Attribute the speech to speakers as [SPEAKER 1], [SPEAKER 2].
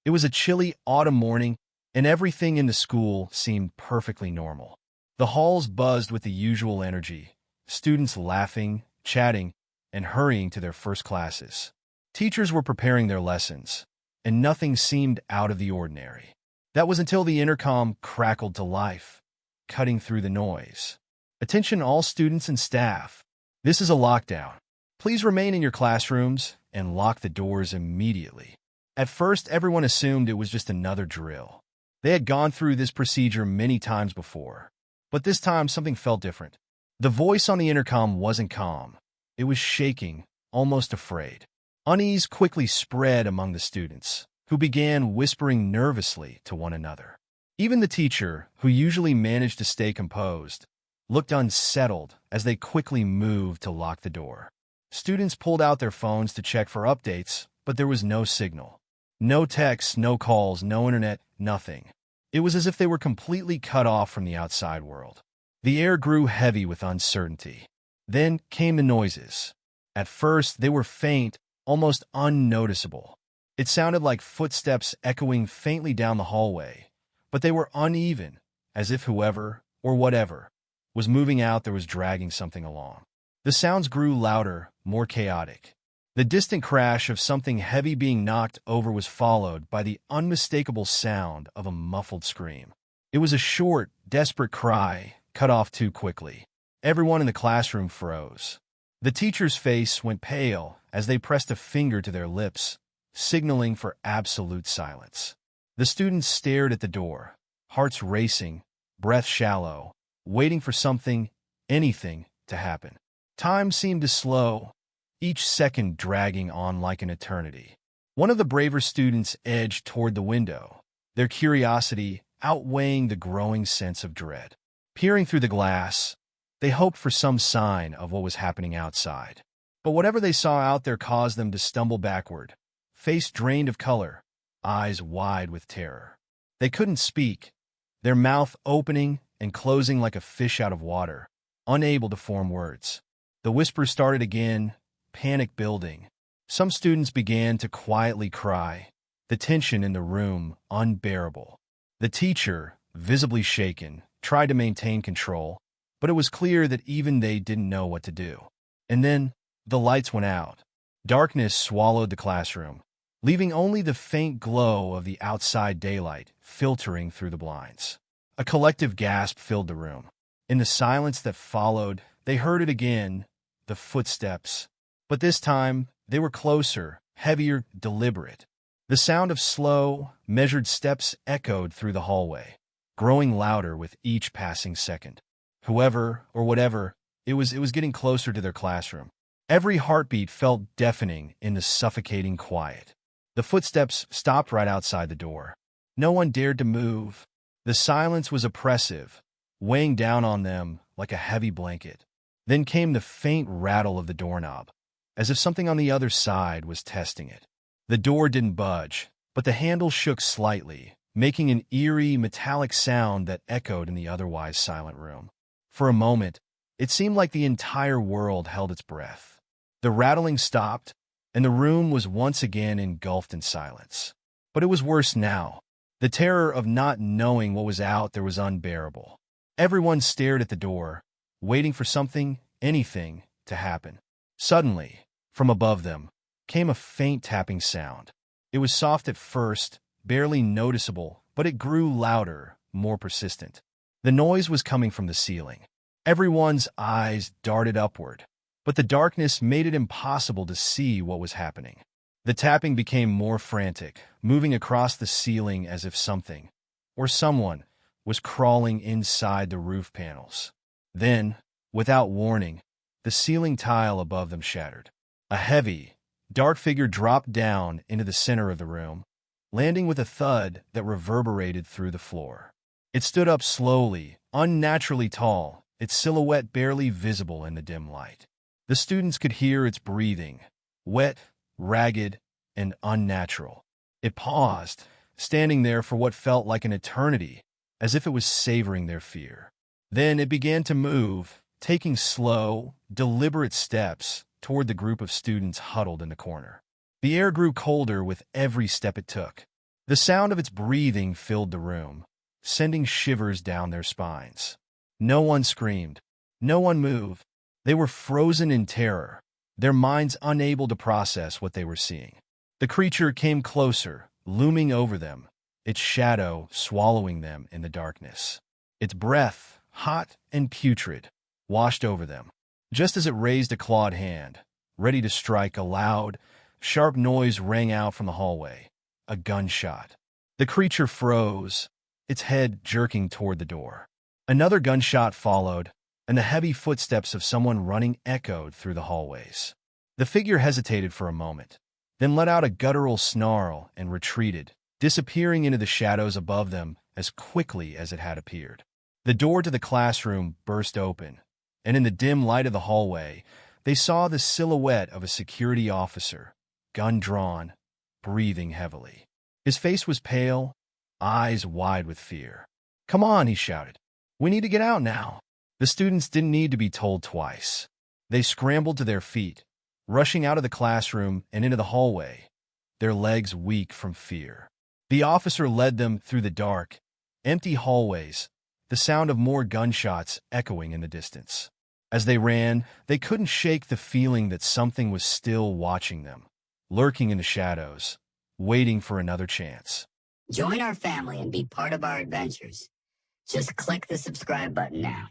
[SPEAKER 1] It was a chilly autumn morning, and everything in the school seemed perfectly normal. The halls buzzed with the usual energy, students laughing, chatting, and hurrying to their first classes. Teachers were preparing their lessons, and nothing seemed out of the ordinary. That was until the intercom crackled to life, cutting through the noise. Attention all students and staff. This is a lockdown. Please remain in your classrooms and lock the doors immediately. At first, everyone assumed it was just another drill. They had gone through this procedure many times before. But this time, something felt different. The voice on the intercom wasn't calm. It was shaking, almost afraid. Unease quickly spread among the students, who began whispering nervously to one another. Even the teacher, who usually managed to stay composed, looked unsettled as they quickly moved to lock the door. Students pulled out their phones to check for updates, but there was no signal. No texts, no calls, no internet, nothing. It was as if they were completely cut off from the outside world. The air grew heavy with uncertainty. Then came the noises. At first, they were faint, almost unnoticeable. It sounded like footsteps echoing faintly down the hallway, but they were uneven, as if whoever, or whatever, was moving out there was dragging something along. The sounds grew louder, more chaotic. The distant crash of something heavy being knocked over was followed by the unmistakable sound of a muffled scream. It was a short, desperate cry, cut off too quickly. Everyone in the classroom froze. The teacher's face went pale as they pressed a finger to their lips, signaling for absolute silence. The students stared at the door, hearts racing, breath shallow, waiting for something, anything, to happen. Time seemed to slow, each second dragging on like an eternity. One of the braver students edged toward the window, their curiosity outweighing the growing sense of dread. Peering through the glass, they hoped for some sign of what was happening outside. But whatever they saw out there caused them to stumble backward, face drained of color, eyes wide with terror. They couldn't speak, their mouth opening and closing like a fish out of water, unable to form words. The whispers started again, panic building. Some students began to quietly cry, the tension in the room unbearable. The teacher, visibly shaken, tried to maintain control, but it was clear that even they didn't know what to do. And then, the lights went out. Darkness swallowed the classroom, leaving only the faint glow of the outside daylight filtering through the blinds. A collective gasp filled the room. In the silence that followed, they heard it again, the footsteps. But this time, they were closer, heavier, deliberate. The sound of slow, measured steps echoed through the hallway, growing louder with each passing second. Whoever, or whatever, it was getting closer to their classroom. Every heartbeat felt deafening in the suffocating quiet. The footsteps stopped right outside the door. No one dared to move. The silence was oppressive, weighing down on them like a heavy blanket. Then came the faint rattle of the doorknob, as if something on the other side was testing it. The door didn't budge, but the handle shook slightly, making an eerie, metallic sound that echoed in the otherwise silent room. For a moment, it seemed like the entire world held its breath. The rattling stopped, and the room was once again engulfed in silence. But it was worse now. The terror of not knowing what was out there was unbearable. Everyone stared at the door, waiting for something, anything, to happen. Suddenly, from above them, came a faint tapping sound. It was soft at first, barely noticeable, but it grew louder, more persistent. The noise was coming from the ceiling. Everyone's eyes darted upward, but the darkness made it impossible to see what was happening. The tapping became more frantic, moving across the ceiling as if something, or someone, was crawling inside the roof panels. Then, without warning, the ceiling tile above them shattered. A heavy, dark figure dropped down into the center of the room, landing with a thud that reverberated through the floor. It stood up slowly, unnaturally tall, its silhouette barely visible in the dim light. The students could hear its breathing, wet, ragged, and unnatural. It paused, standing there for what felt like an eternity, as if it was savoring their fear. Then it began to move, taking slow, deliberate steps toward the group of students huddled in the corner. The air grew colder with every step it took. The sound of its breathing filled the room, sending shivers down their spines. No one screamed. No one moved. They were frozen in terror, their minds unable to process what they were seeing. The creature came closer, looming over them, its shadow swallowing them in the darkness. Its breath, hot and putrid, washed over them. Just as it raised a clawed hand, ready to strike, a loud, sharp noise rang out from the hallway. A gunshot. The creature froze, its head jerking toward the door. Another gunshot followed, and the heavy footsteps of someone running echoed through the hallways. The figure hesitated for a moment, then let out a guttural snarl and retreated, disappearing into the shadows above them as quickly as it had appeared. The door to the classroom burst open, and in the dim light of the hallway, they saw the silhouette of a security officer, gun drawn, breathing heavily. His face was pale, eyes wide with fear. "Come on," he shouted. "We need to get out now." The students didn't need to be told twice. They scrambled to their feet, rushing out of the classroom and into the hallway, their legs weak from fear. The officer led them through the dark, empty hallways, the sound of more gunshots echoing in the distance. As they ran, they couldn't shake the feeling that something was still watching them, lurking in the shadows, waiting for another chance.
[SPEAKER 2] Join our family and be part of our adventures. Just click the subscribe button now.